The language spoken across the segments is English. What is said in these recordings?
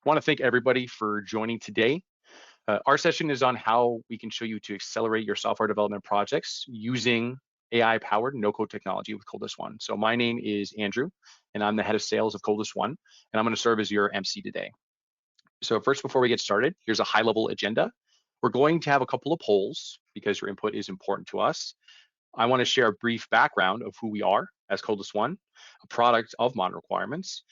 want to thank everybody for joining today. Our session is on how we can show you to accelerate your software development projects using AI-powered no-code technology with Codeless ONE. So my name is Andrew, and I'm the head of sales of Codeless ONE, and I'm going to serve as your MC today. So first, before we get started, here's a high-level agenda. We're going to have a couple of polls because your input is important to us. I want to share a brief background of who we are as Codeless ONE, a product of Modern Requirements.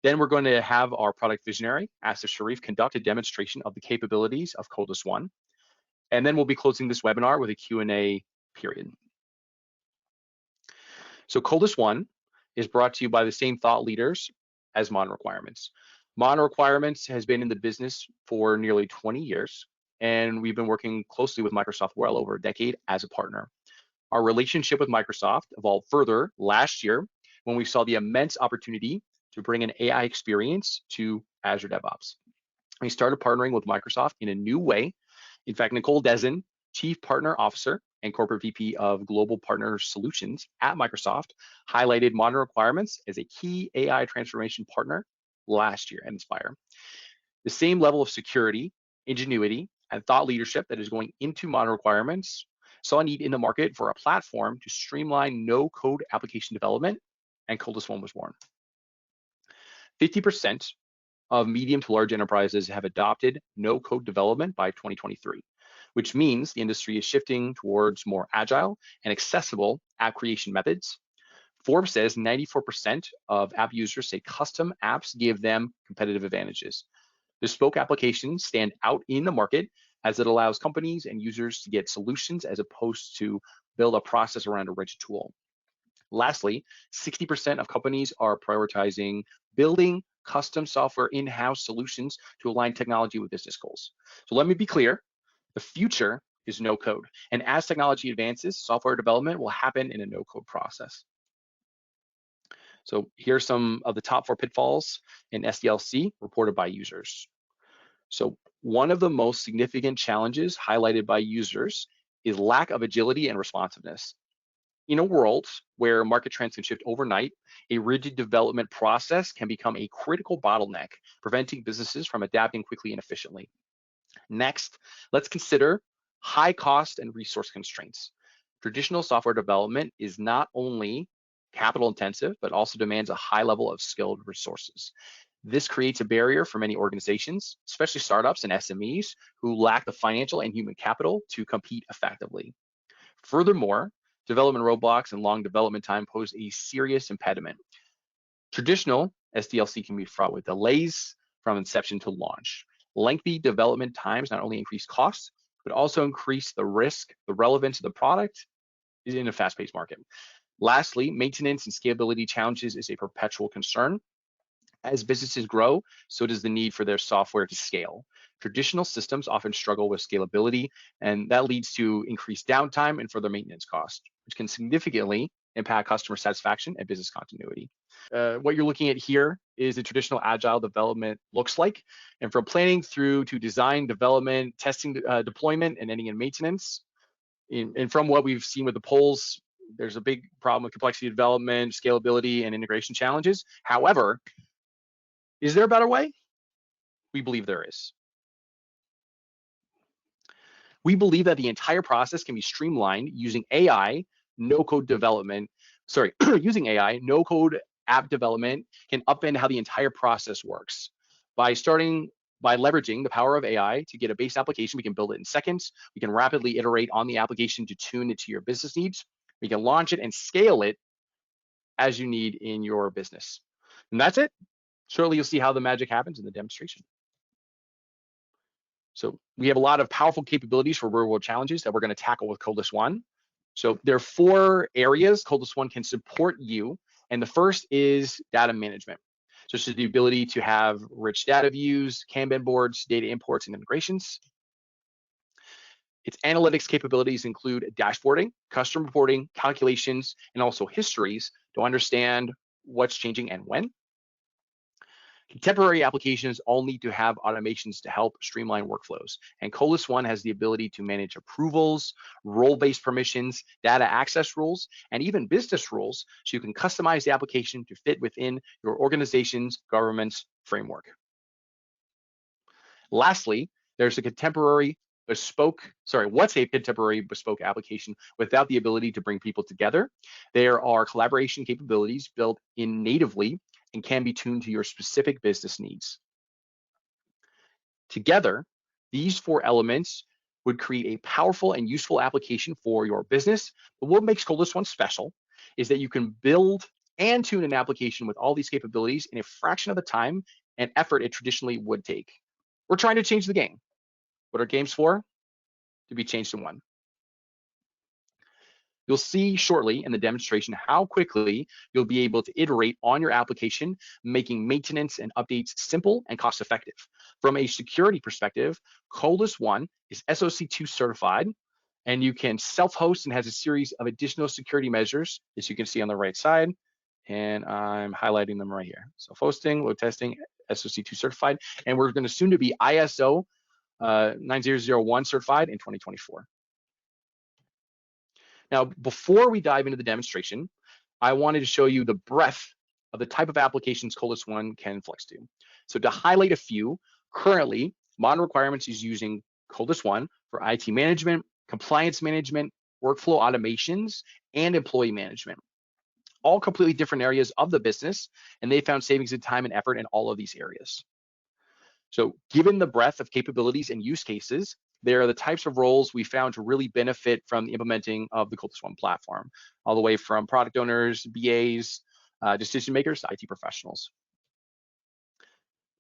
Then we're going to have our product visionary, Asif Sharif, conduct a demonstration of the capabilities of Codeless ONE. And then we'll be closing this webinar with a Q&A period. So Codeless ONE is brought to you by the same thought leaders as Modern Requirements. Modern Requirements has been in the business for nearly 20 years, and we've been working closely with Microsoft well over a decade as a partner. Our relationship with Microsoft evolved further last year when we saw the immense opportunity to bring an AI experience to Azure DevOps. We started partnering with Microsoft in a new way. In fact, Nicole Dezen, Chief Partner Officer and Corporate VP of Global Partner Solutions at Microsoft, highlighted Modern Requirements as a key AI transformation partner last year at Inspire. The same level of security, ingenuity, and thought leadership that is going into Modern Requirements saw a need in the market for a platform to streamline no-code application development, and Codeless ONE was born. 50% of medium to large enterprises have adopted no-code development by 2023, which means the industry is shifting towards more agile and accessible app creation methods. Forbes says 94% of app users say custom apps give them competitive advantages. Bespoke applications stand out in the market as it allows companies and users to get solutions as opposed to build a process around a rigid tool. Lastly, 60% of companies are prioritizing building custom software in-house solutions to align technology with business goals. So let me be clear, the future is no code. And as technology advances, software development will happen in a no code process. So here are some of the top 4 pitfalls in SDLC reported by users. So one of the most significant challenges highlighted by users is lack of agility and responsiveness. In a world where market trends can shift overnight, a rigid development process can become a critical bottleneck, preventing businesses from adapting quickly and efficiently. Next, let's consider high cost and resource constraints. Traditional software development is not only capital intensive, but also demands a high level of skilled resources. This creates a barrier for many organizations, especially startups and SMEs, who lack the financial and human capital to compete effectively. Furthermore, development roadblocks and long development time pose a serious impediment. Traditional SDLC can be fraught with delays from inception to launch. Lengthy development times not only increase costs, but also increase the risk, the relevance of the product is in a fast-paced market. Lastly, maintenance and scalability challenges is a perpetual concern. As businesses grow, so does the need for their software to scale. Traditional systems often struggle with scalability, and that leads to increased downtime and further maintenance costs, which can significantly impact customer satisfaction and business continuity. What you're looking at here is a traditional agile development looks like, and from planning through to design, development, testing, deployment, and ending in maintenance. And from what we've seen with the polls, there's a big problem with complexity of development, scalability, and integration challenges. However, is there a better way? We believe there is. We believe that the entire process can be streamlined using AI, no-code development. Using AI, no-code app development can upend how the entire process works. By leveraging the power of AI to get a base application, we can build it in seconds. We can rapidly iterate on the application to tune it to your business needs. We can launch it and scale it as you need in your business. And that's it. Shortly, you'll see how the magic happens in the demonstration. So we have a lot of powerful capabilities for real-world challenges that we're going to tackle with Codeless ONE. So there are 4 areas Codeless ONE can support you. And the first is data management. So this is the ability to have rich data views, Kanban boards, data imports, and integrations. Its analytics capabilities include dashboarding, custom reporting, calculations, and also histories to understand what's changing and when. Contemporary applications all need to have automations to help streamline workflows. And Codeless ONE has the ability to manage approvals, role-based permissions, data access rules, and even business rules, so you can customize the application to fit within your organization's governance framework. Lastly, there's a contemporary what's a contemporary bespoke application without the ability to bring people together? There are collaboration capabilities built in natively and can be tuned to your specific business needs. Together, these four elements would create a powerful and useful application for your business. But what makes Codeless ONE special is that you can build and tune an application with all these capabilities in a fraction of the time and effort it traditionally would take. We're trying to change the game. What are games for? To be changed in one. You'll see shortly in the demonstration how quickly you'll be able to iterate on your application, making maintenance and updates simple and cost-effective. From a security perspective, Codeless ONE is SOC 2 certified, and you can self-host and has a series of additional security measures, as you can see on the right side, and I'm highlighting them right here. Self-hosting, load testing, SOC 2 certified, and we're going to soon to be ISO 9001 certified in 2024. Now, before we dive into the demonstration, I wanted to show you the breadth of the type of applications Codeless ONE can flex to. So to highlight a few, currently, Modern Requirements is using Codeless ONE for IT management, compliance management, workflow automations, and employee management. All completely different areas of the business, and they found savings in time and effort in all of these areas. So given the breadth of capabilities and use cases, there are the types of roles we found to really benefit from the implementing of the Codeless ONE platform, all the way from product owners, BAs, decision makers, to IT professionals.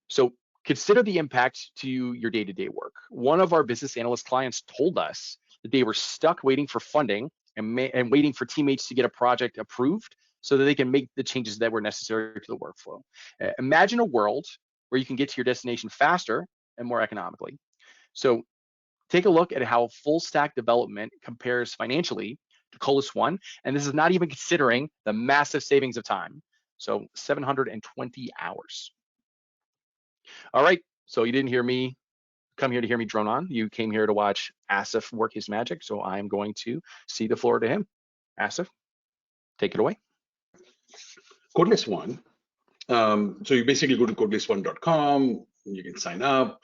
So consider the impact to your day-to-day work. One of our business analyst clients told us that they were stuck waiting for funding and waiting for teammates to get a project approved so that they can make the changes that were necessary to the workflow. Imagine a world where you can get to your destination faster and more economically. So take a look at how full stack development compares financially to Codeless ONE, and this is not even considering the massive savings of time. So 720 hours. All right, so you didn't come here to hear me drone on. You came here to watch Asif work his magic, so I'm going to cede the floor to him. Asif, take it away. Codeless ONE. So you basically go to codelessone.com, you can sign up.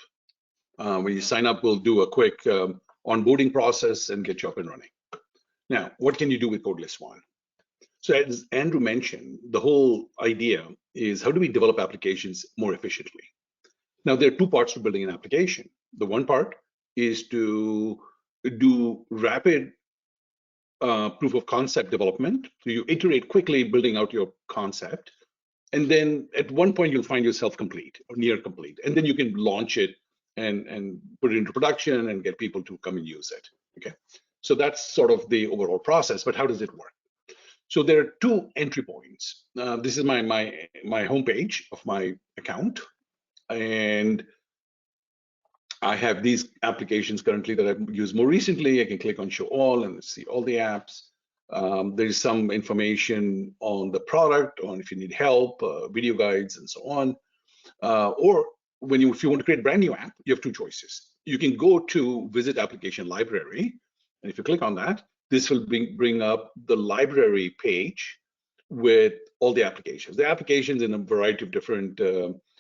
When you sign up, we'll do a quick onboarding process and get you up and running. Now, what can you do with Codeless ONE? So as Andrew mentioned, the whole idea is how do we develop applications more efficiently? Now, there are two parts to building an application. The one part is to do rapid proof of concept development. So you iterate quickly building out your concept. And then at one point, you'll find yourself complete or near complete. And then you can launch it and put it into production and get people to come and use it. Okay. So that's sort of the overall process, but how does it work? So there are two entry points. This is my homepage of my account. And I have these applications currently that I've used more recently. I can click on show all and see all the apps. There is some information on the product, on if you need help, video guides, and so on. Or if you want to create a brand new app, you have two choices. You can go to Visit Application Library, and if you click on that, this will bring up the library page with all the applications. The applications in a variety of different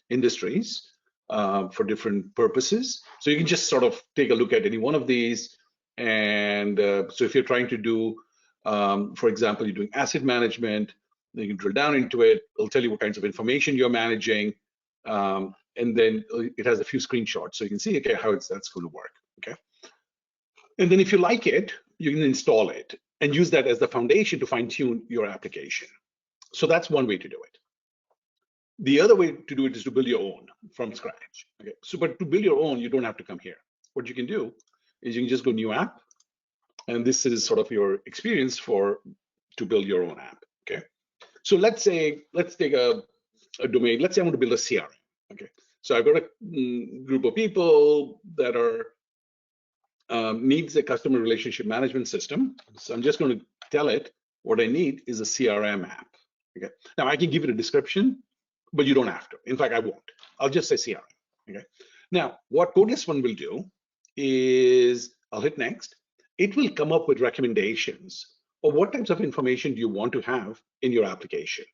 industries for different purposes. So you can just sort of take a look at any one of these. And so if you're trying to do, for example, you're doing asset management, then you can drill down into it. It'll tell you what kinds of information you're managing. And then it has a few screenshots. So you can see, okay, how that's going to work, okay? And then if you like it, you can install it and use that as the foundation to fine tune your application. So that's one way to do it. The other way to do it is to build your own from scratch. Okay. So, but to build your own, you don't have to come here. What you can do is you can just go new app, and this is sort of your experience to build your own app. Okay. So let's take a domain. Let's say I want to build a CRM. Okay. So I've got a group of people that needs a customer relationship management system. So I'm just going to tell it what I need is a CRM app. Okay. Now I can give it a description, but you don't have to. In fact, I won't. I'll just say CRM. Okay. Now, what Codeless ONE will do is I'll hit next. It will come up with recommendations of what types of information do you want to have in your application.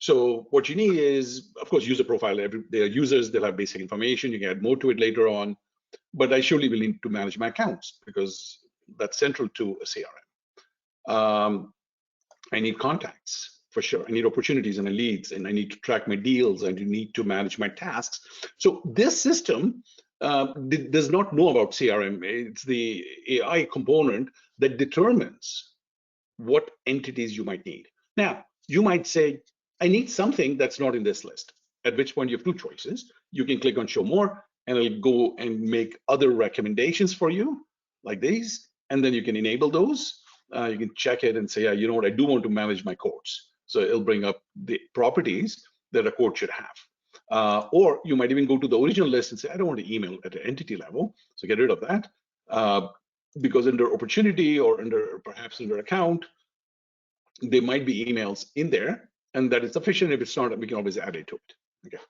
So what you need is, of course, user profile. They are users, they'll have basic information. You can add more to it later on. But I surely will need to manage my accounts because that's central to a CRM. I need contacts for sure. I need opportunities and leads, and I need to track my deals, and you need to manage my tasks. So this system does not know about CRM. It's the AI component that determines what entities you might need. Now, you might say, I need something that's not in this list, at which point you have two choices. You can click on show more, and it'll go and make other recommendations for you, like these, and then you can enable those. You can check it and say, yeah, you know what, I do want to manage my quotes. So it'll bring up the properties that a quote should have. Or you might even go to the original list and say, I don't want to email at an entity level, so get rid of that. Because under opportunity or perhaps under account, there might be emails in there, and that is sufficient. If it's not, we can always add it to it. Okay.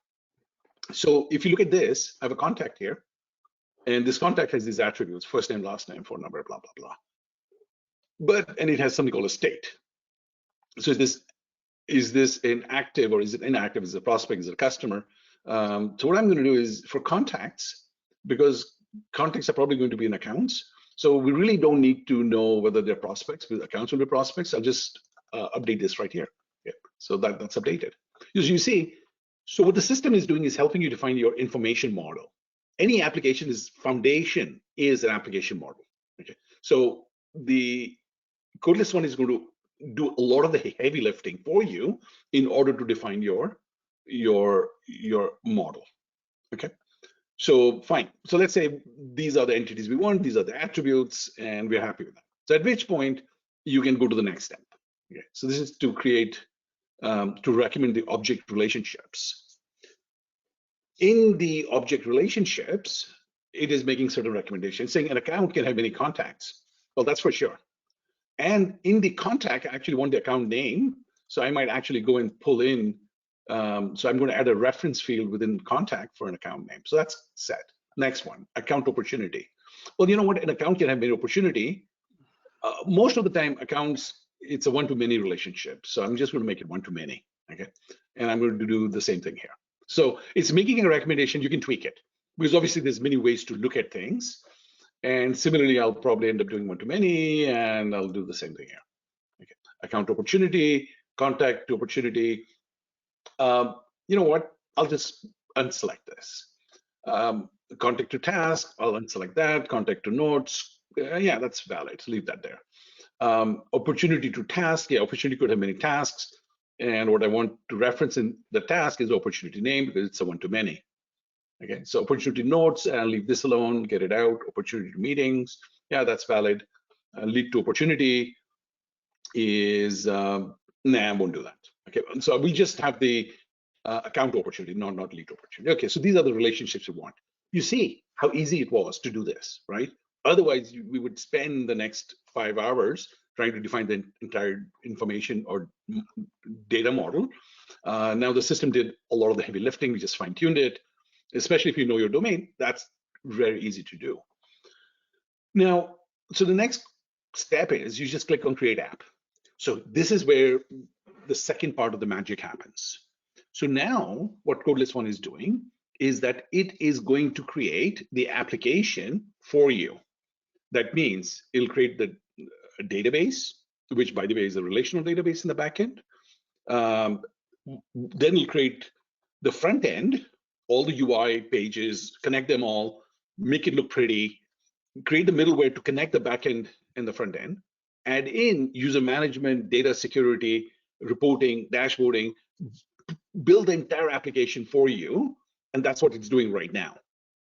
So if you look at this, I have a contact here, and this contact has these attributes: first name, last name, phone number, blah blah blah. And it has something called a state. So is this an active or is it inactive? Is it a prospect? Is it a customer? So what I'm going to do is for contacts, because contacts are probably going to be in accounts. So we really don't need to know whether they're prospects, because accounts will be prospects. I'll just update this right here. Yeah. So that's updated. As you see, so what the system is doing is helping you define your information model. Any application foundation is an application model. Okay. So the Codeless ONE is going to do a lot of the heavy lifting for you in order to define your model. Okay. So fine. So let's say these are the entities we want, these are the attributes, and we're happy with that. So at which point you can go to the next step. Okay. So this is to create, to recommend the object relationships. In the object relationships, it is making certain recommendations, saying an account can have many contacts. Well, that's for sure. And in the contact, I actually want the account name. So I might actually go and pull in. So I'm going to add a reference field within contact for an account name. So that's set. Next one, account opportunity. Well, you know what? An account can have many opportunity. Most of the time, accounts, it's a one-to-many relationship. So I'm just going to make it one-to-many. Okay. And I'm going to do the same thing here. So it's making a recommendation. You can tweak it because obviously there's many ways to look at things. And similarly, I'll probably end up doing one-to-many, and I'll do the same thing here. Okay. Account opportunity, contact to opportunity. You know what? I'll just unselect this. Contact to task, I'll unselect that. Contact to notes, yeah, that's valid. Leave that there. Opportunity to task, yeah, opportunity could have many tasks. And what I want to reference in the task is opportunity name because it's a one-to-many. Okay, so opportunity notes, I'll leave this alone, get it out. Opportunity meetings, yeah, that's valid. Lead to opportunity is, nah, I won't do that. Okay, so we just have the account opportunity, not lead opportunity. Okay, so these are the relationships we want. You see how easy it was to do this, right? Otherwise, we would spend the next 5 hours trying to define the entire information or data model. Now the system did a lot of the heavy lifting. We just fine-tuned it. Especially if you know your domain, that's very easy to do. Now, so the next step is you just click on create app. So this is where the second part of the magic happens. So now what Codeless ONE is doing is that it is going to create the application for you. That means it'll create the database, which by the way is a relational database in the backend. Then it'll create the front end, all the UI pages, connect them all, make it look pretty, create the middleware to connect the backend and the front end, add in user management, data security, reporting, dashboarding, build the entire application for you. And that's what it's doing right now,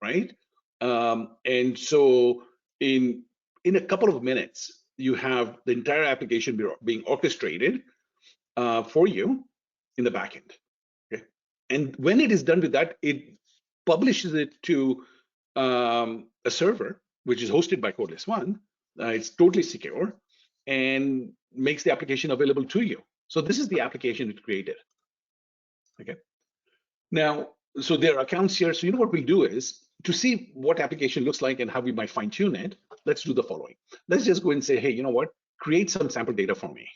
right? And so in a couple of minutes, you have the entire application being orchestrated for you in the backend. Okay? And when it is done with that, it publishes it to a server, which is hosted by Codeless ONE. It's totally secure and makes the application available to you. So this is the application it created. Okay. Now, so there are accounts here. So you know what we'll do is to see what application looks like and how we might fine tune it. Let's do the following. Let's just go and say, hey, you know what? Create some sample data for me.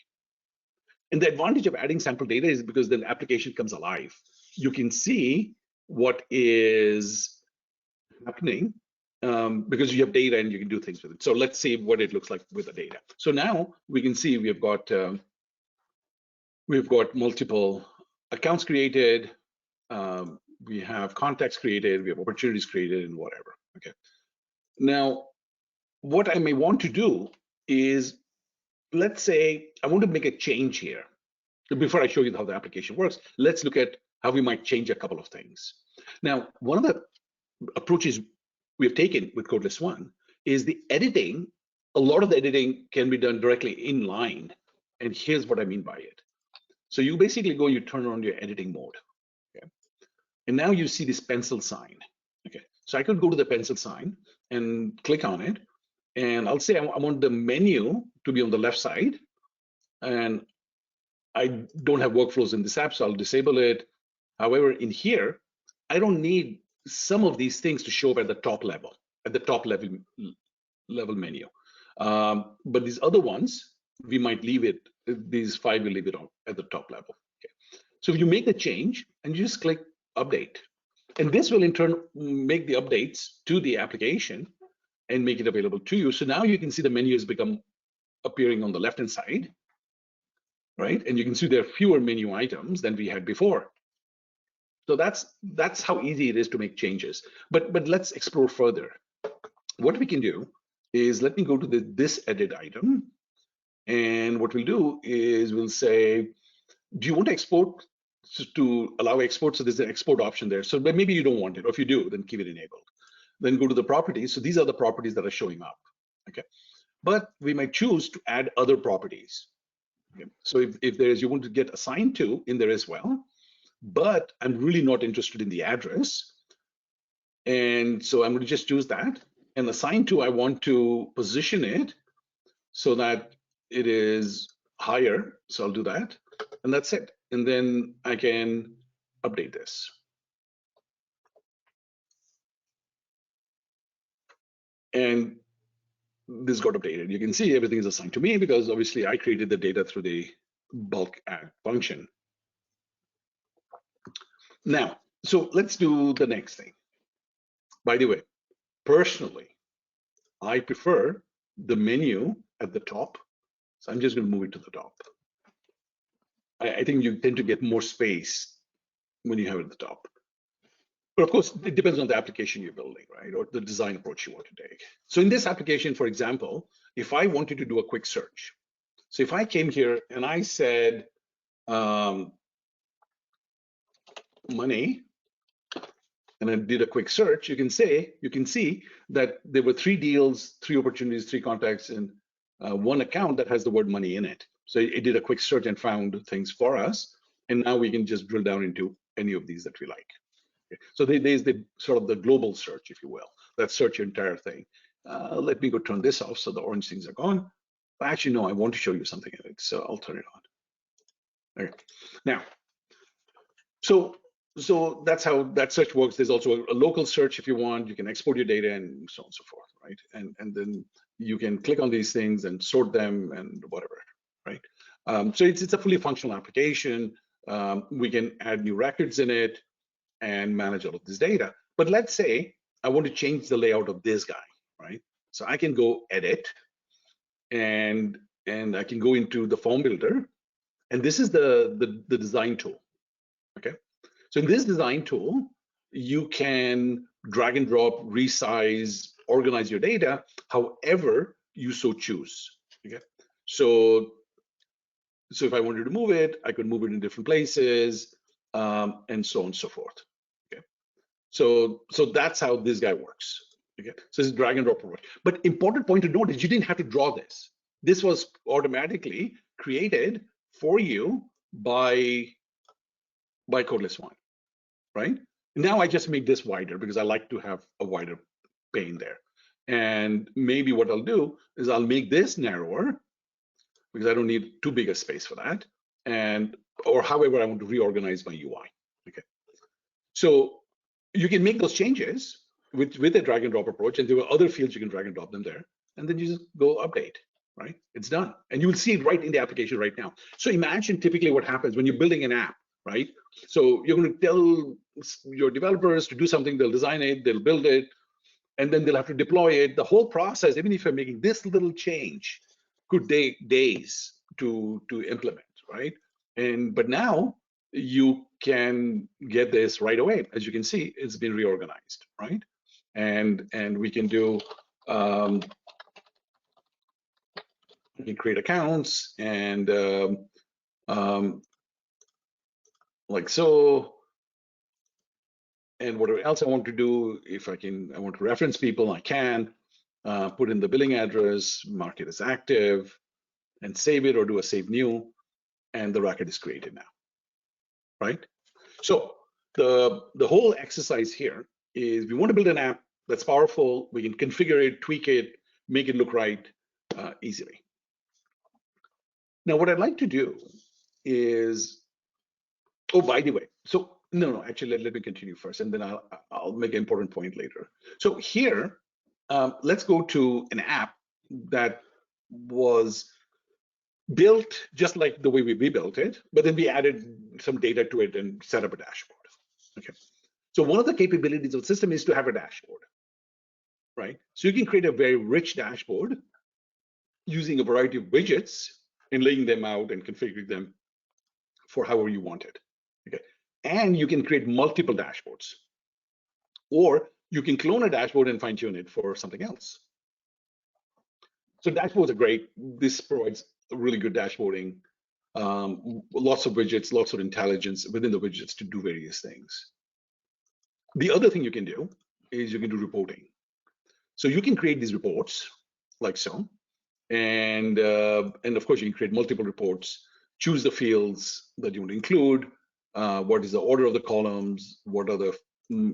And the advantage of adding sample data is because then the application comes alive. You can see what is happening because you have data and you can do things with it. So let's see what it looks like with the data. So now we can see we've got multiple accounts created, we have contacts created, we have opportunities created, and whatever. Okay. Now, what I may want to do is, let's say I want to make a change here. Before I show you how the application works, let's look at how we might change a couple of things. Now, one of the approaches we have taken with Codeless ONE is the editing. A lot of the editing can be done directly in line. And here's what I mean by it. So you basically go, you turn on your editing mode. Okay. And now you see this pencil sign. Okay. So I could go to the pencil sign and click on it. And I'll say I want the menu to be on the left side. And I don't have workflows in this app, so I'll disable it. However, in here, I don't need some of these things to show up at the top level, level menu. But these other ones, we might leave it, these 5 will leave it on at the top level. Okay. So if you make the change and you just click update, and this will in turn make the updates to the application and make it available to you. So now you can see the menu has become appearing on the left-hand side, right? And you can see there are fewer menu items than we had before. So that's how easy it is to make changes. But let's explore further. What we can do is, let me go to this edit item. And what we'll do is we'll say, do you want to export? To allow export, so there's an export option there. So maybe you don't want it, or if you do, then keep it enabled. Then go to the properties. So these are the properties that are showing up. Okay. But we might choose to add other properties. Okay. So if you want to get assigned to in there as well, but I'm really not interested in the address. And so I'm going to just choose that. And assigned to, I want to position it so that it is higher. So I'll do that. And that's it. And then I can update this. And this got updated. You can see everything is assigned to me because obviously I created the data through the bulk add function. Now, so let's do the next thing. By the way, personally, I prefer the menu at the top. So I'm just going to move it to the top. I think you tend to get more space when you have it at the top. But of course, it depends on the application you're building, right? Or the design approach you want to take. So in this application, for example, if I wanted to do a quick search, so if I came here and I said money, and I did a quick search, you can see that there were 3 deals, 3 opportunities, 3 contacts, and 1 account that has the word money in it. So it did a quick search and found things for us. And now we can just drill down into any of these that we like. Okay. So there's the sort of the global search, if you will, that search your entire thing. Let me go turn this off so the orange things are gone. Actually, no, I want to show you something in it, so I'll turn it on. Okay. Now, so that's how that search works. There's also a local search if you want. You can export your data and so on and so forth, right? And then you can click on these things and sort them and whatever, right? So it's a fully functional application. We can add new records in it and manage all of this data. But let's say I want to change the layout of this guy, right? So I can go edit, and I can go into the form builder, and this is the design tool. Okay. So in this design tool, you can drag and drop, resize, organize your data however you so choose. Okay. So if I wanted to move it, I could move it in different places, and so on and so forth. Okay. So that's how this guy works. Okay. So it's drag and drop approach. But important point to note is you didn't have to draw this. This was automatically created for you by Codeless ONE, right? Now I just make this wider because I like to have a wider pane there. And maybe what I'll do is I'll make this narrower because I don't need too big a space for that. Or however I want to reorganize my UI. Okay. So you can make those changes with a drag and drop approach, and there are other fields you can drag and drop them there, and then you just go update, right? It's done. And you will see it right in the application right now. So imagine typically what happens when you're building an app, right? So you're going to tell your developers to do something, they'll design it, they'll build it, and then they'll have to deploy it. The whole process, even if you're making this little change, could take days to implement, right? But now you can get this right away. As you can see, it's been reorganized, right? And we can do we can create accounts and like so. And whatever else I want to do, if I want to reference people, I can put in the billing address, mark it as active, and save it or do a save new, and the record is created now, right? So the whole exercise here is we want to build an app that's powerful. We can configure it, tweak it, make it look right easily. Now, what I'd like to do is, oh, by the way, so no, actually, let me continue first, and then I'll make an important point later. So here, let's go to an app that was built just like the way we built it, but then we added some data to it and set up a dashboard. Okay. So one of the capabilities of the system is to have a dashboard, right? So you can create a very rich dashboard using a variety of widgets and laying them out and configuring them for however you want it. Okay. And you can create multiple dashboards, or you can clone a dashboard and fine tune it for something else. So dashboards are great. This provides really good dashboarding, lots of widgets, lots of intelligence within the widgets to do various things. The other thing you can do is you can do reporting. So you can create these reports like so, and of course you can create multiple reports, choose the fields that you want to include, what is the order of the columns, what are the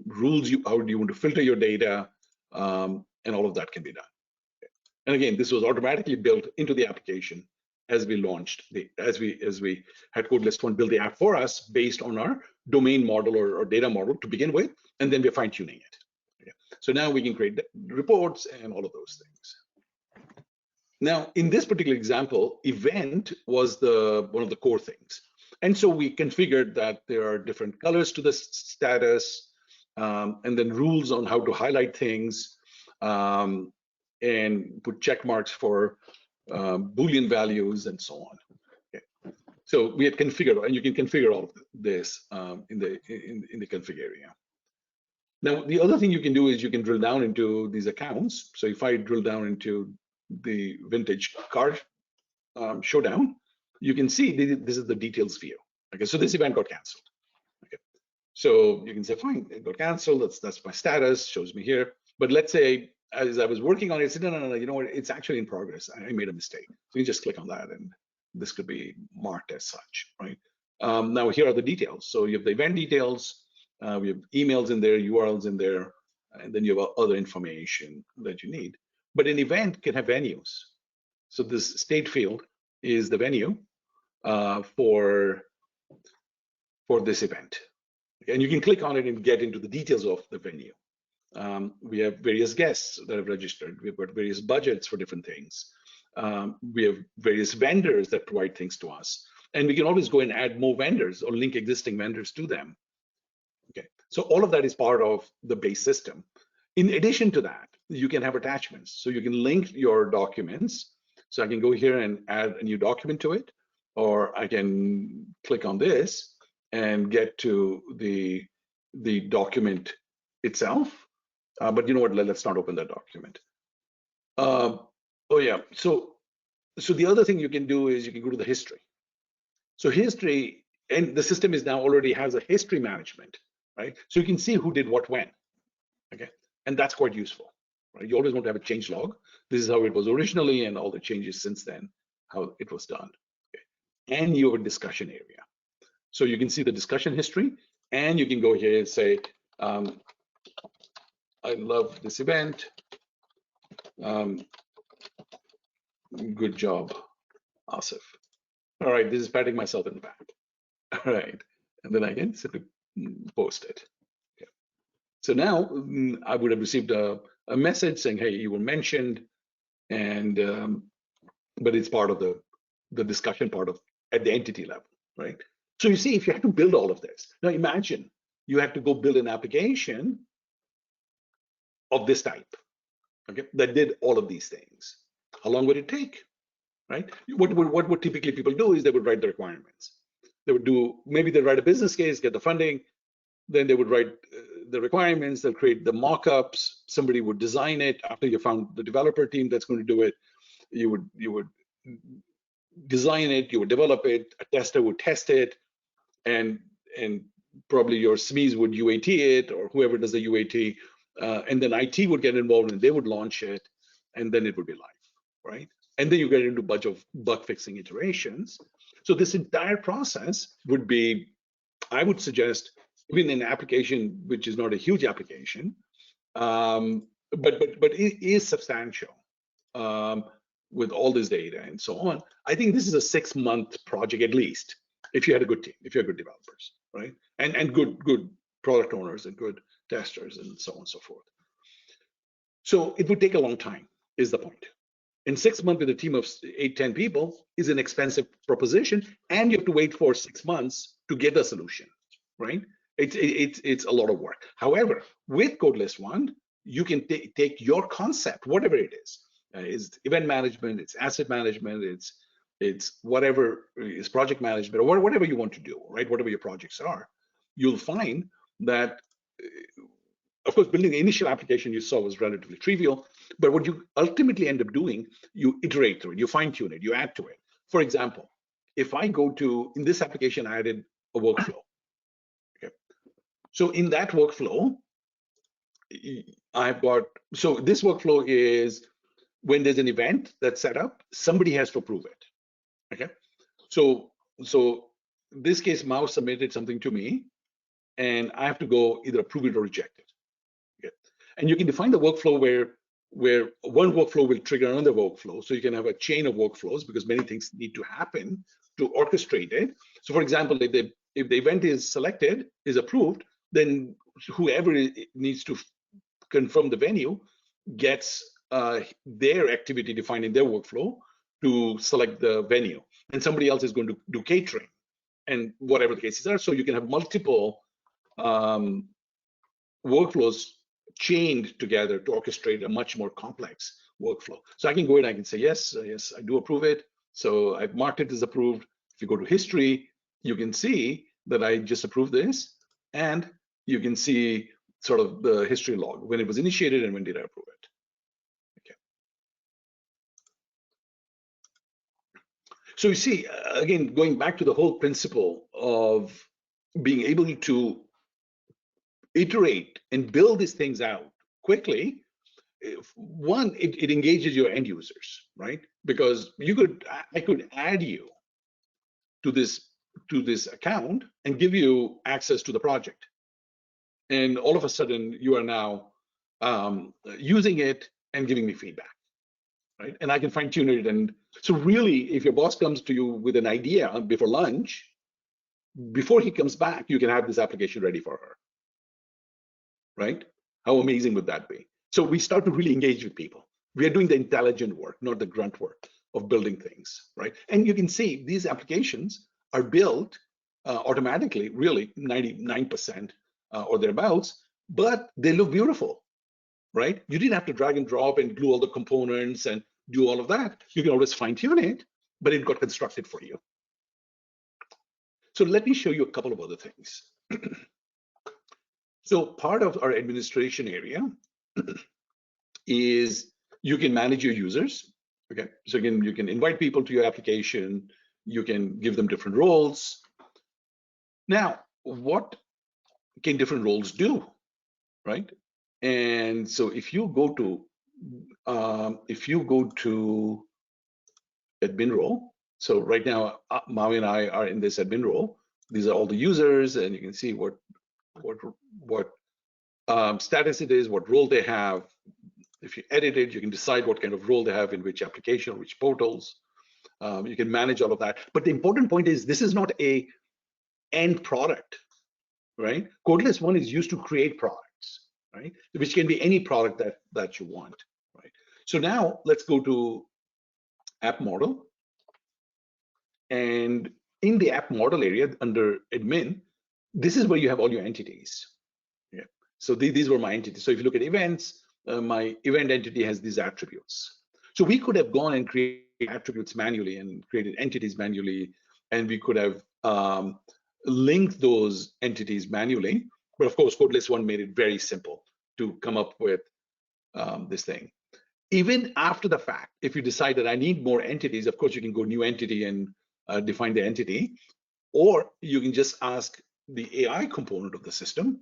rules, how do you want to filter your data, and all of that can be done. And again, this was automatically built into the application as we launched, as we had Codeless ONE build the app for us based on our domain model or data model to begin with, and then we're fine tuning it. Okay. So now we can create reports and all of those things. Now, in this particular example, event was one of the core things. And so we configured that there are different colors to the status, and then rules on how to highlight things, and put check marks for Boolean values and so on. Okay. So we had configured, and you can configure all of this in the config area. Now, the other thing you can do is you can drill down into these accounts. So if I drill down into the vintage car showdown, you can see this is the details view. Okay, so this event got canceled. Okay, so you can say, fine, it got canceled. That's my status, shows me here. But let's say as I was working on it, I said, no, you know what? It's actually in progress. I made a mistake. So you just click on that, and this could be marked as such, right? Now here are the details. So you have the event details. We have emails in there, URLs in there, and then you have other information that you need. But an event can have venues. So this state field is the venue for this event. And you can click on it and get into the details of the venue. We have various guests that have registered. We've got various budgets for different things. We have various vendors that provide things to us. And we can always go and add more vendors or link existing vendors to them. Okay, so all of that is part of the base system. In addition to that, you can have attachments. So you can link your documents. So I can go here and add a new document to it, or I can click on this and get to the document itself. But you know what, let's not open that document. Oh yeah, so the other thing you can do is you can go to the history. So history, and the system is now already has a history management, right? So you can see who did what when, okay? And that's quite useful, right? You always want to have a change log. This is how it was originally and all the changes since then, how it was done. Okay. And you have a discussion area. So you can see the discussion history, and you can go here and say, I love this event. Good job, Asif. All right, this is patting myself in the back. All right, and then I can simply post it. Okay. So now I would have received a message saying, hey, you were mentioned, and but it's part of the discussion part of at the entity level, right? So you see, if you have to build all of this, now imagine you have to go build an application of this type, okay, that did all of these things. How long would it take, right? What would typically people do is they would write the requirements. They would do, maybe they write a business case, get the funding, then they would write the requirements, they'll create the mock-ups, somebody would design it after you found the developer team that's going to do it. You would design it, you would develop it, a tester would test it, and probably your SMEs would UAT it, or whoever does the UAT, and then IT would get involved and they would launch it, and then it would be live, right? And then you get into a bunch of bug fixing iterations. So this entire process would be, I would suggest, even an application which is not a huge application, but it is substantial with all this data and so on. I think this is a 6-month project at least, if you had a good team, if you had good developers, right? And good product owners and good testers and so on and so forth. So it would take a long time, is the point. In 6 months with a team of 8-10 people is an expensive proposition, and you have to wait for 6 months to get a solution, right? It's a lot of work. However, with Codeless ONE, you can take your concept, whatever it is event management, it's asset management, it's whatever is project management, or whatever you want to do, right? Whatever your projects are, you'll find that, of course, building the initial application you saw was relatively trivial, but what you ultimately end up doing, you iterate through it, you fine tune it, you add to it. For example, if I go to, in this application, I added a workflow. Okay. So in that workflow, I've got, so this workflow is when there's an event that's set up, somebody has to approve it. Okay. So this case, Mao submitted something to me, and I have to go either approve it or reject it. Okay. And you can define the workflow where one workflow will trigger another workflow. So you can have a chain of workflows because many things need to happen to orchestrate it. So for example, if the event is selected, is approved, then whoever needs to confirm the venue gets their activity defined in their workflow to select the venue. And somebody else is going to do catering and whatever the cases are. So you can have multiple workflows chained together to orchestrate a much more complex workflow. So I can go in, I can say, yes, I do approve it. So I've marked it as approved. If you go to history, you can see that I just approved this, and you can see sort of the history log, when it was initiated and when did I approve it. Okay. So you see, again, going back to the whole principle of being able to iterate and build these things out quickly, one, it engages your end users, right? Because I could add you to this account and give you access to the project, and all of a sudden you are now using it and giving me feedback, right? And I can fine tune it. And so really, if your boss comes to you with an idea before lunch, before he comes back, you can have this application ready for her, right? How amazing would that be? So we start to really engage with people. We are doing the intelligent work, not the grunt work of building things, right? And you can see these applications are built automatically, really 99% or thereabouts, but they look beautiful, right? You didn't have to drag and drop and glue all the components and do all of that. You can always fine tune it, but it got constructed for you. So let me show you a couple of other things. So part of our administration area is you can manage your users. Okay, so again, you can invite people to your application, you can give them different roles. Now, what can different roles do, right? And so if you go to admin role, so right now Maui and I are in this admin role. These are all the users, and you can see what status it is, what role they have. If you edit it, you can decide what kind of role they have in which application, which portals. You can manage all of that. But the important point is this is not a end product, right? Codeless ONE is used to create products, right? Which can be any product that you want, right? So now let's go to app model. And in the app model area under admin, this is where you have all your entities. Yeah. So these were my entities. So if you look at events, my event entity has these attributes. So we could have gone and created attributes manually and created entities manually, and we could have linked those entities manually. But of course, Codeless ONE made it very simple to come up with this thing. Even after the fact, if you decide that I need more entities, of course, you can go new entity and define the entity, or you can just ask the AI component of the system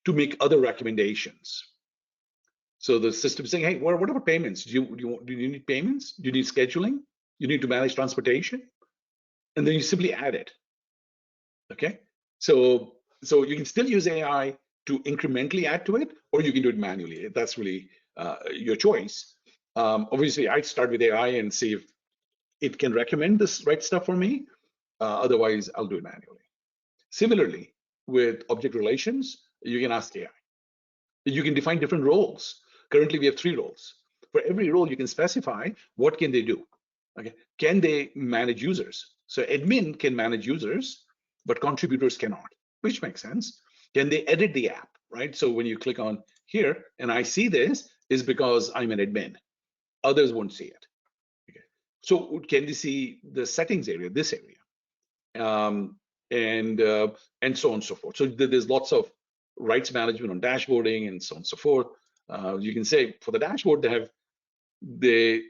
to make other recommendations. So the system is saying, hey, what about payments? Do you need payments? Do you need scheduling? You need to manage transportation? And then you simply add it. Okay. So you can still use AI to incrementally add to it, or you can do it manually. That's really your choice. Obviously, I'd start with AI and see if it can recommend this right stuff for me. Otherwise, I'll do it manually. Similarly, with object relations, you can ask AI. You can define different roles. Currently, we have 3 roles. For every role, you can specify what can they do. Okay, can they manage users? So admin can manage users, but contributors cannot, which makes sense. Can they edit the app, right? So when you click on here and I see this, is because I'm an admin. Others won't see it. Okay. So can they see the settings area, this area, and so on and so forth. So there's lots of rights management on dashboarding and so on and so forth. You can say for the dashboard they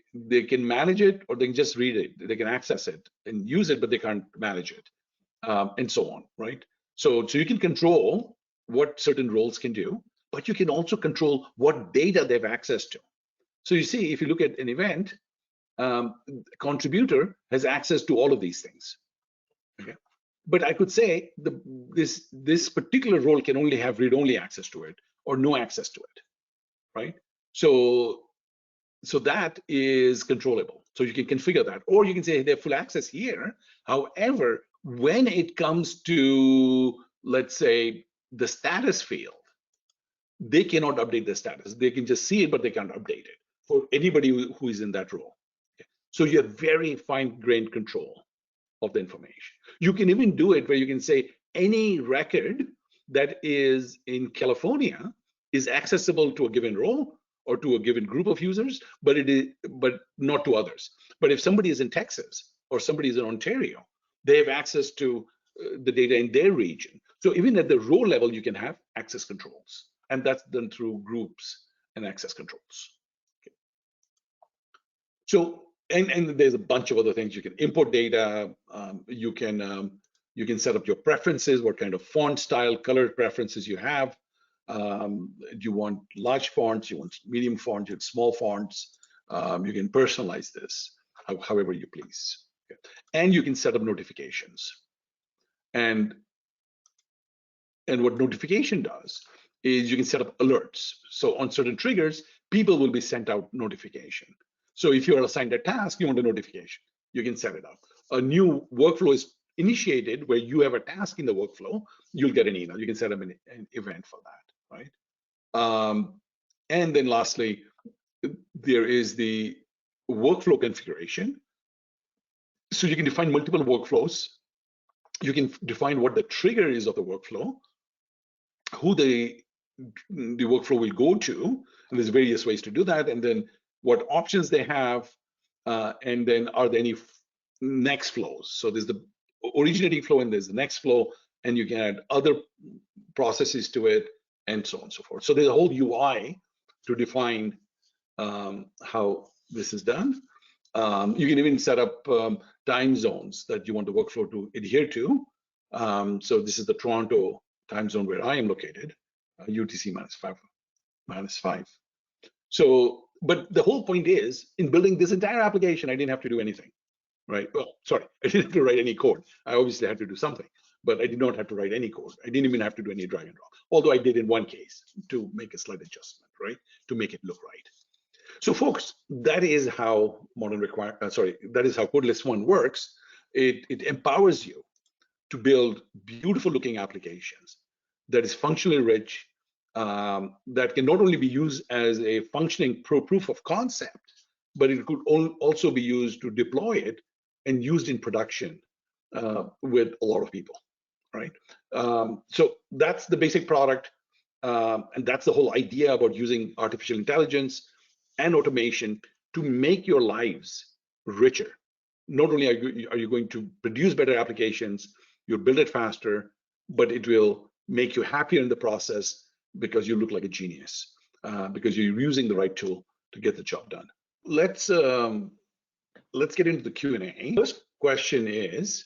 can manage it, or they can just read it. They can access it and use it, but they can't manage it, and so on, right? So you can control what certain roles can do, but you can also control what data they have access to. So you see, if you look at an event, contributor has access to all of these things. Okay, but I could say this particular role can only have read-only access to it, or no access to it, right? So that is controllable. So you can configure that, or you can say they have full access here. However, when it comes to, let's say, the status field, they cannot update the status. They can just see it, but they can't update it for anybody who is in that role. Okay. So you have very fine-grained control of the information. You can even do it where you can say any record that is in California is accessible to a given role or to a given group of users, but not to others. But if somebody is in Texas or somebody is in Ontario, they have access to the data in their region. So even at the role level, you can have access controls, and that's done through groups and access controls. Okay. So and there's a bunch of other things. You can import data. You can set up your preferences, what kind of font style, color preferences you have. Do you want large fonts? You want medium fonts? You want small fonts? You can personalize this however you please. Okay. And you can set up notifications. And what notification does is you can set up alerts. So on certain triggers, people will be sent out notification. So if you're assigned a task, you want a notification, you can set it up. A new workflow is initiated where you have a task in the workflow, you'll get an email. You can set up an event for that, right? And then lastly, there is the workflow configuration. So you can define multiple workflows. You can define what the trigger is of the workflow, who the workflow will go to, and there's various ways to do that, and then what options they have, and then are there any next flows. So there's the originating flow and there's the next flow, and you can add other processes to it, and so on and so forth. So there's a whole UI to define how this is done. You can even set up time zones that you want the workflow to adhere to. So this is the Toronto time zone where I am located, UTC -5. So, but the whole point is, in building this entire application, I didn't have to do anything, right? Well, sorry, I didn't have to write any code. I obviously had to do something, but I did not have to write any code. I didn't even have to do any drag and drop, although I did in one case to make a slight adjustment, right? To make it look right. So folks, that is how that is how Codeless ONE works. It empowers you to build beautiful looking applications that is functionally rich, that can not only be used as a functioning proof of concept, but it could also be used to deploy it and used in production with a lot of people, right? So that's the basic product, and that's the whole idea about using artificial intelligence and automation to make your lives richer. Not only are you going to produce better applications, you'll build it faster, but it will make you happier in the process because you look like a genius, because you're using the right tool to get the job done. Let's get into the Q&A. First question is,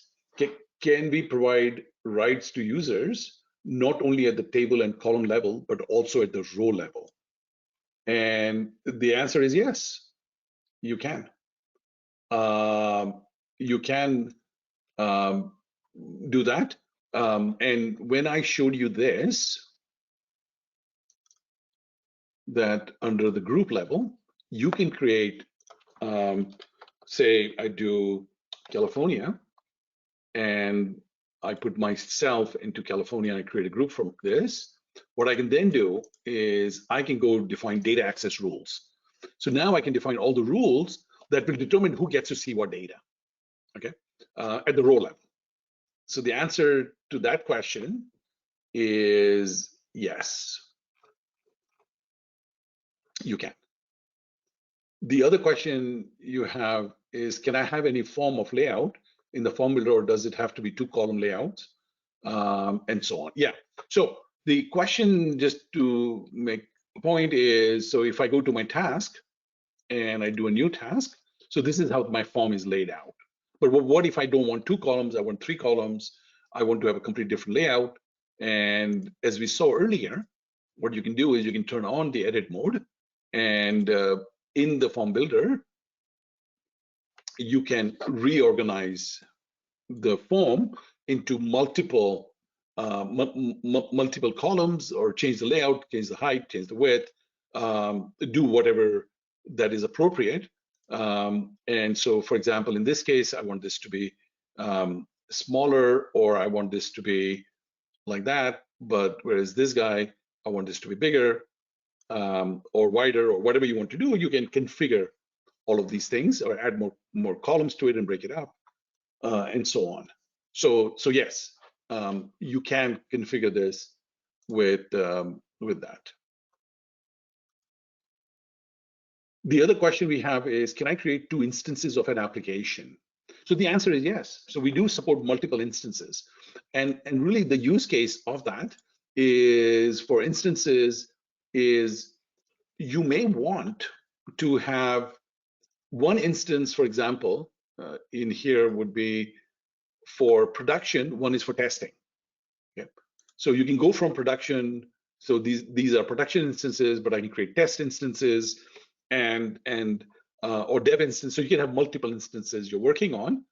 can we provide rights to users not only at the table and column level, but also at the row level? And the answer is yes, you can. You can do that. And when I showed you this, that under the group level, you can create, say I do California, and I put myself into California, and I create a group from this. What I can then do is I can go define data access rules. So now I can define all the rules that will determine who gets to see what data, okay, at the row level. So the answer to that question is yes, you can. The other question you have is, can I have any form of layout in the form builder, or does it have to be 2-column layouts, and so on? Yeah, so the question, just to make a point, is, so if I go to my task and I do a new task, so this is how my form is laid out. But what if I don't want 2 columns, I want 3 columns, I want to have a completely different layout? And as we saw earlier, what you can do is you can turn on the edit mode, and in the form builder, you can reorganize the form into multiple columns, or change the layout, change the height, change the width, do whatever that is appropriate. And so, for example, in this case, I want this to be smaller, or I want this to be like that. But whereas this guy, I want this to be bigger, or wider, or whatever you want to do, you can configure all of these things, or add more columns to it and break it up, and so on. So yes, you can configure this with that. The other question we have is, can I create 2 instances of an application? So the answer is yes. So we do support multiple instances, and really the use case of that is, for instances, is you may want to have one instance, for example, in here would be for production, one is for testing. Yep. So you can go from production. So these are production instances, but I can create test instances and or dev instance. So you can have multiple instances you're working on,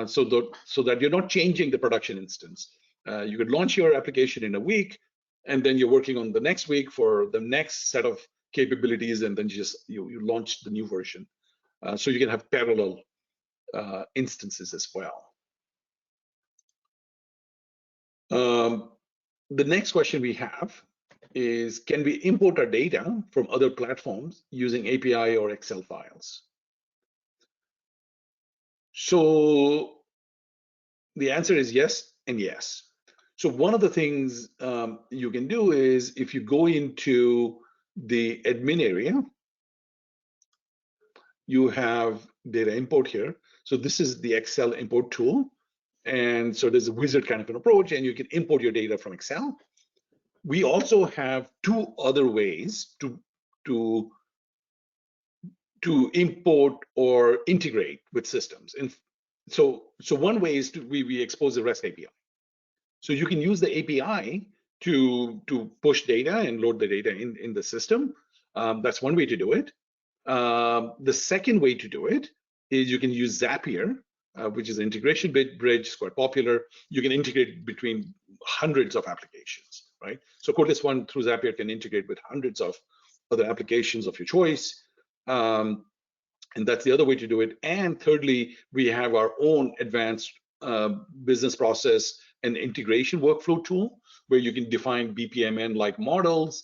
so that you're not changing the production instance. You could launch your application in a week, and then you're working on the next week for the next set of capabilities, and then you launch the new version. So you can have parallel instances as well. The next question we have is, can we import our data from other platforms using API or Excel files? So the answer is yes and yes. So one of the things you can do is, if you go into the admin area, you have data import here. So this is the Excel import tool. And so there's a wizard kind of an approach, and you can import your data from Excel. We also have 2 other ways to import or integrate with systems. And so one way is we expose the REST API. So you can use the API to push data and load the data in the system. That's one way to do it. The second way to do it is you can use Zapier, which is an integration bridge. It's quite popular. You can integrate between hundreds of applications, right? So Codeless ONE through Zapier can integrate with hundreds of other applications of your choice. And that's the other way to do it. And thirdly, we have our own advanced business process and integration workflow tool, where you can define BPMN-like models,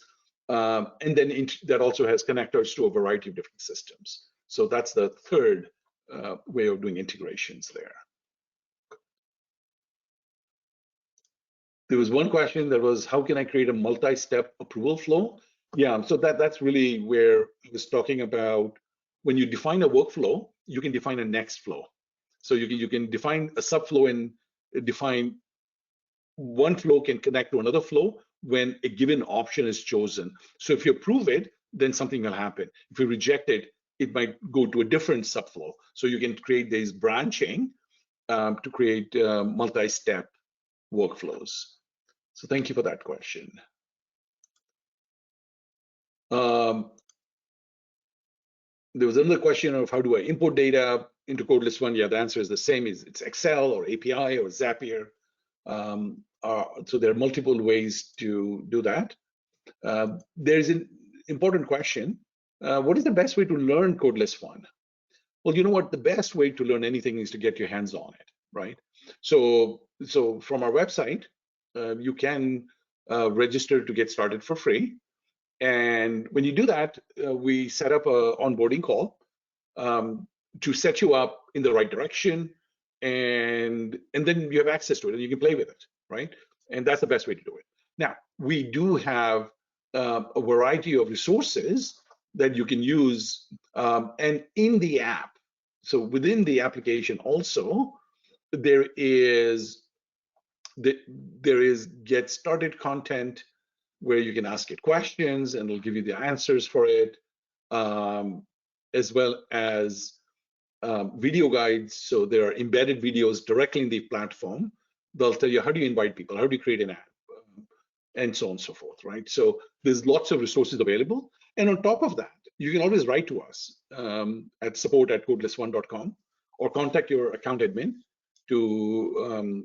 and then that also has connectors to a variety of different systems. So that's the third way of doing integrations there. There was one question that was, how can I create a multi-step approval flow? Yeah, so that's really where I was talking about. When you define a workflow, you can define a next flow. So you can define a subflow and define one flow can connect to another flow when a given option is chosen. So if you approve it, then something will happen. If you reject it, it might go to a different subflow. So you can create this branching to create multi-step workflows. So thank you for that question. There was another question of how do I import data into Codeless ONE? Yeah, the answer is the same. It's Excel or API or Zapier. So there are multiple ways to do that. There's an important question. What is the best way to learn Codeless ONE? Well, you know what? The best way to learn anything is to get your hands on it, right? So from our website, you can register to get started for free. And when you do that, we set up an onboarding call to set you up in the right direction, and then you have access to it and you can play with it, right? And that's the best way to do it. Now, we do have a variety of resources that you can use, and in the app, so within the application also, there is get started content where you can ask it questions and it'll give you the answers for it, as well as video guides. So there are embedded videos directly in the platform. They'll tell you how do you invite people, how do you create an app, and so on and so forth, right? So there's lots of resources available. And on top of that, you can always write to us at support@codelessone.com or contact your account admin to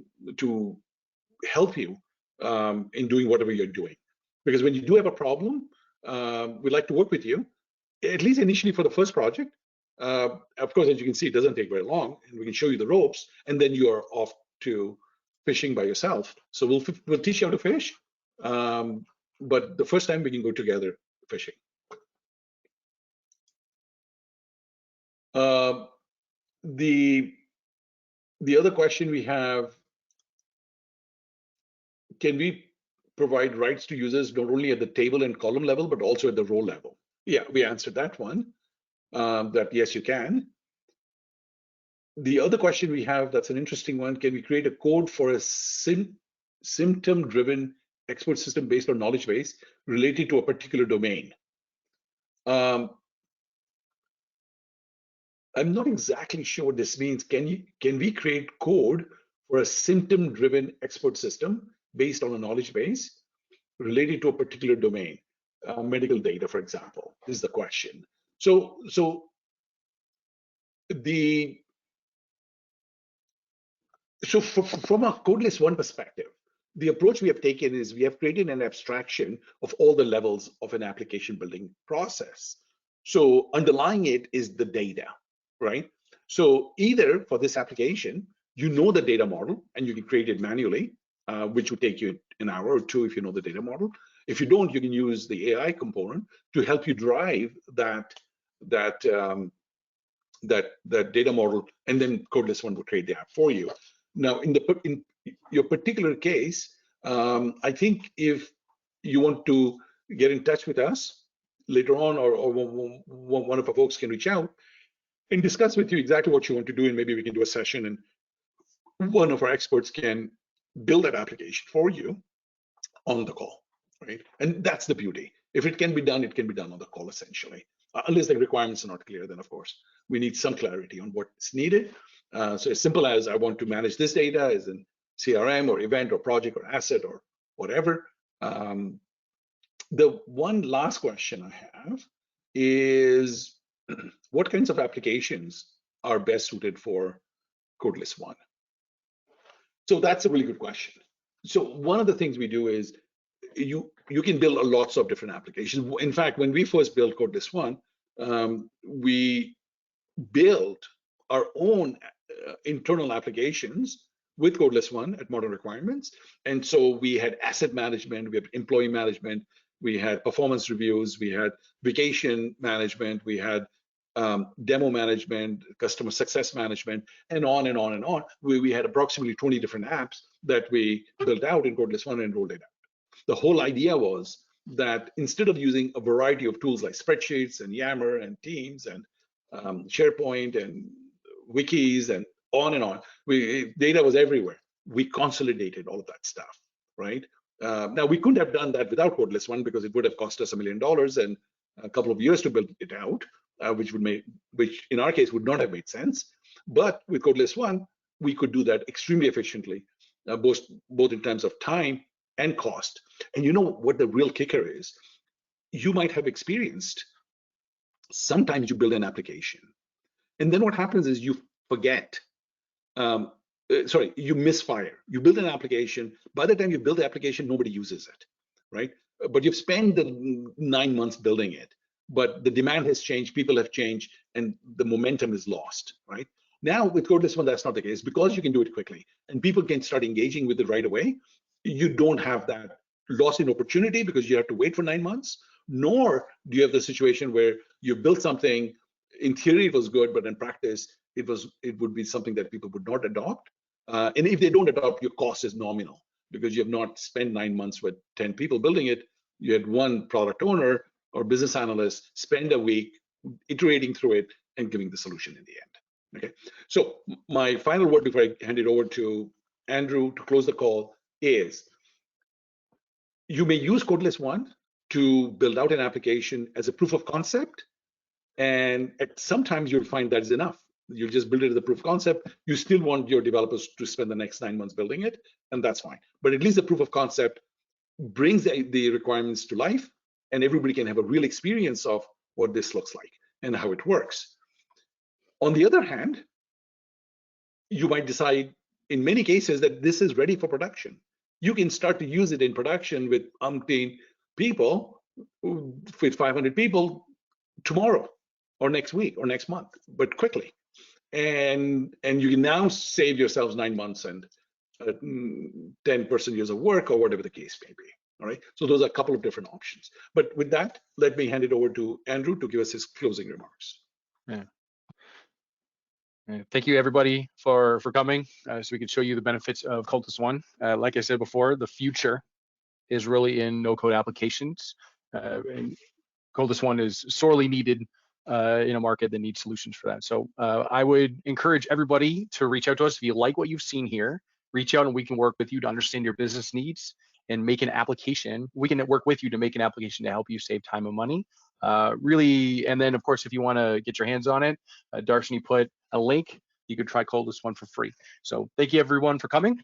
help you in doing whatever you're doing. Because when you do have a problem, we'd like to work with you, at least initially for the first project. Of course, as you can see, it doesn't take very long, and we can show you the ropes, and then you are off to fishing by yourself. So we'll teach you how to fish, but the first time we can go together fishing. The other question we have, can we provide rights to users not only at the table and column level, but also at the row level? Yeah, we answered that one, that yes, you can. The other question we have, that's an interesting one, can we create a code for a symptom-driven expert system based on knowledge base related to a particular domain? I'm not exactly sure what this means. Can we create code for a symptom-driven expert system based on a knowledge base related to a particular domain, medical data, for example, is the question. So from a Codeless ONE perspective, the approach we have taken is we have created an abstraction of all the levels of an application building process. So underlying it is the data, right? So either for this application, you know the data model and you can create it manually, which would take you an hour or two if you know the data model. If you don't, you can use the AI component to help you drive that data model, and then Codeless ONE will create the app for you. Now, in your particular case, I think if you want to get in touch with us later on, or one of our folks can reach out and discuss with you exactly what you want to do, and maybe we can do a session and one of our experts can build that application for you on the call, right? And that's the beauty. If it can be done, it can be done on the call, essentially. Unless the requirements are not clear, then of course, we need some clarity on what's needed. So as simple as I want to manage this data as in CRM or event or project or asset or whatever. The one last question I have is, what kinds of applications are best suited for Codeless ONE? So that's a really good question. So one of the things we do is you can build lots of different applications. In fact, when we first built Codeless ONE, we built our own internal applications with Codeless ONE at Modern Requirements. And so we had asset management, we had employee management, we had performance reviews, we had vacation management, we had demo management, customer success management, and on and on and on. We had approximately 20 different apps that we built out in Codeless ONE and rolled it out. The whole idea was that instead of using a variety of tools like spreadsheets and Yammer and Teams and SharePoint and wikis and on, data was everywhere. We consolidated all of that stuff, right? Now, we couldn't have done that without Codeless ONE because it would have cost us $1 million and a couple of years to build it out, which in our case would not have made sense. But with Codeless ONE, we could do that extremely efficiently, both in terms of time and cost. And you know what the real kicker is? You might have experienced, sometimes you build an application, and then what happens is you forget. You misfire. You build an application. By the time you build the application, nobody uses it, right? But you've spent the 9 months building it, but the demand has changed, people have changed, and the momentum is lost, right? Now with Codeless ONE, that's not the case because you can do it quickly and people can start engaging with it right away. You don't have that loss in opportunity because you have to wait for 9 months, nor do you have the situation where you built something, in theory it was good, but in practice, it would be something that people would not adopt. And if they don't adopt, your cost is nominal because you have not spent 9 months with 10 people building it. You had one product owner or business analyst spend a week iterating through it and giving the solution in the end. Okay, so my final word before I hand it over to Andrew to close the call is you may use Codeless ONE to build out an application as a proof of concept, and sometimes you'll find that is enough. You'll just build it as a proof of concept. You still want your developers to spend the next 9 months building it, and that's fine. But at least the proof of concept brings the requirements to life, and everybody can have a real experience of what this looks like and how it works. On the other hand, you might decide in many cases that this is ready for production. You can start to use it in production with umpteen people, with 500 people tomorrow or next week or next month, but quickly. And you can now save yourselves 9 months and 10 person years of work or whatever the case may be. All right. So those are a couple of different options. But with that, let me hand it over to Andrew to give us his closing remarks. Yeah. Thank you everybody for coming so we can show you the benefits of Codeless ONE. Like I said before, the future is really in no-code applications. And Codeless ONE is sorely needed in a market that needs solutions for that. So I would encourage everybody to reach out to us if you like what you've seen here. Reach out and we can work with you to understand your business needs and make an application. We can work with you to make an application to help you save time and money. Really, and then of course, if you want to get your hands on it, Darshini put a link. You could try Codeless ONE for free. So thank you everyone for coming.